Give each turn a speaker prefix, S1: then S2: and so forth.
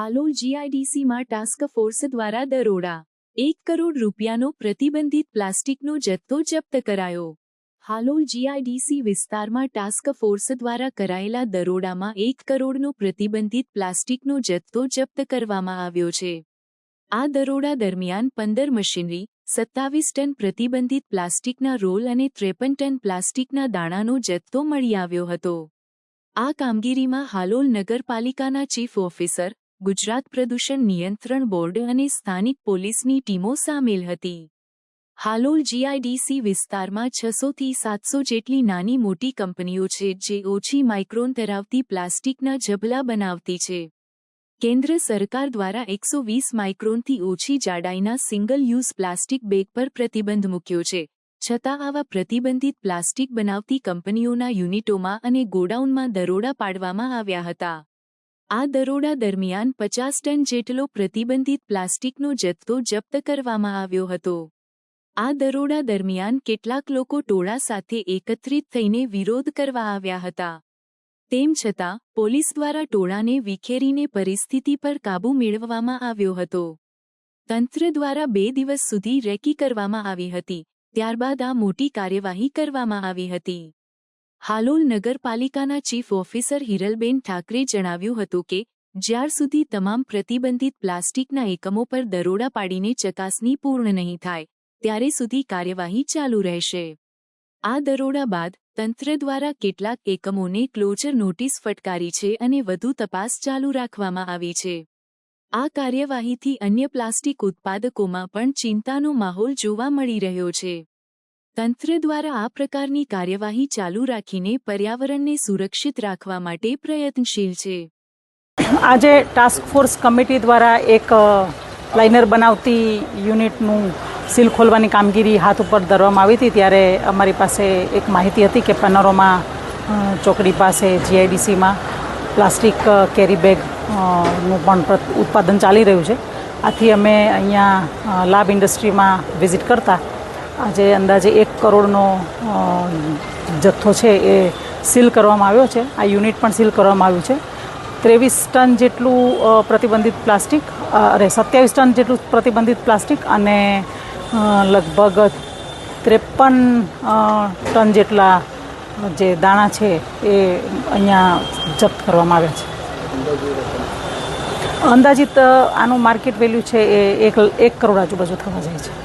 S1: Halol જીઆઈડીસીમાં task force દ્વારા દરોડા 1 કરોડ રૂપિયાનો પ્રતિબંધિત પ્લાસ્ટિકનો જથ્થો જપ્ત કરાયો। હાલોલ જીઆઈડીસી વિસ્તારમાં ટાસ્ક ફોર્સ દ્વારા કરાયેલા દરોડામાં 1 કરોડનો પ્રતિબંધિત પ્લાસ્ટિકનો જથ્થો જપ્ત કરવામાં આવ્યો છે। આ દરોડા દરમિયાન 15 મશીનરી, 27 ટન પ્રતિબંધિત પ્લાસ્ટિકના રોલ અને 53 ટન પ્લાસ્ટિકના દાણાનો જથ્થો મળી આવ્યો હતો। આ કામગીરીમાં હાલોલ નગરપાલિકાના ચીફ ઓફિસર, ગુજરાત પ્રદૂષણ નિયંત્રણ બોર્ડ અને સ્થાનિક પોલીસની ટીમો સામેલ હતી। હાલોલ જીઆઈડીસી વિસ્તારમાં 600 થી 700 જેટલી નાની મોટી કંપનીઓ છે જે ઓછી માઇક્રોન ધરાવતી પ્લાસ્ટિકના ઝબલા બનાવતી છે। કેન્દ્ર સરકાર દ્વારા 120 માઇક્રોનથી ઓછી જાડાઈના સિંગલ યુઝ પ્લાસ્ટિક બેગ પર પ્રતિબંધ મૂક્યો છે, છતાં આવા પ્રતિબંધિત પ્લાસ્ટિક બનાવતી કંપનીઓના યુનિટોમાં અને ગોડાઉનમાં દરોડા પાડવામાં આવ્યા હતા। આ દરોડા દરમિયાન 50 ટન જેટલો પ્રતિબંધિત પ્લાસ્ટિકનો જથ્થો જપ્ત કરવામાં આવ્યો હતો। આ દરોડા દરમિયાન કેટલાક લોકો ટોળા સાથે એકત્રિત થઈને વિરોધ કરવા આવ્યા હતા। તેમ છતાં પોલીસ દ્વારા ટોળાને વિખેરીને પરિસ્થિતિ પર કાબૂ મેળવવામાં આવ્યો હતો। તંત્ર દ્વારા 2 દિવસ સુધી રેકી કરવામાં આવી હતી, ત્યારબાદ આ મોટી કાર્યવાહી કરવામાં આવી હતી। હાલોલ નગરપાલિકાના ચીફ ઓફિસર હિરલબેન ઠાકરે જણાવ્યું હતું કે જ્યાર સુધી તમામ પ્રતિબંધિત પ્લાસ્ટિકના એકમો પર દરોડા પાડીને ચકાસણી પૂર્ણ નહીં થાય ત્યારે સુધી કાર્યવાહી ચાલુ રહેશે। આ દરોડા બાદ તંત્ર દ્વારા કેટલાક એકમોને ક્લોઝર નોટિસ ફટકારી છે અને વધુ તપાસ ચાલુ રાખવામાં આવી છે। આ કાર્યવાહીથી અન્ય પ્લાસ્ટિક ઉત્પાદકોમાં પણ ચિંતાનો માહોલ જોવા મળી રહ્યો છે। તંત્ર દ્વારા આ પ્રકારની કાર્યવાહી ચાલુ રાખીને પર્યાવરણને સુરક્ષિત રાખવા માટે પ્રયત્નશીલ છે।
S2: આજે ટાસ્ક ફોર્સ કમિટી દ્વારા એક લાઇનર બનાવતી યુનિટનું સીલ ખોલવાની કામગીરી હાથ ઉપર ધરવામાં આવી હતી, ત્યારે અમારી પાસે એક માહિતી હતી કે પનોરમા ચોકડી પાસે જીઆઈડીસીમાં પ્લાસ્ટિક કેરી બેગનું પણ ઉત્પાદન ચાલી રહ્યું છે। આથી અમે અહીંયા લાભ ઇન્ડસ્ટ્રીમાં વિઝિટ કરતા આજે અંદાજે 1 કરોડનો જથ્થો છે એ સીલ કરવામાં આવ્યો છે। આ યુનિટ પણ સીલ કરવામાં આવ્યું છે। 23 ટન જેટલું પ્રતિબંધિત પ્લાસ્ટિક 27 ટન જેટલું પ્રતિબંધિત પ્લાસ્ટિક અને લગભગ 53 ટન જેટલા જે દાણા છે એ અહીંયા જપ્ત કરવામાં આવ્યા છે। અંદાજિત આનું માર્કેટ વેલ્યુ છે એ 1 કરોડ આજુબાજુ થવા જાય છે।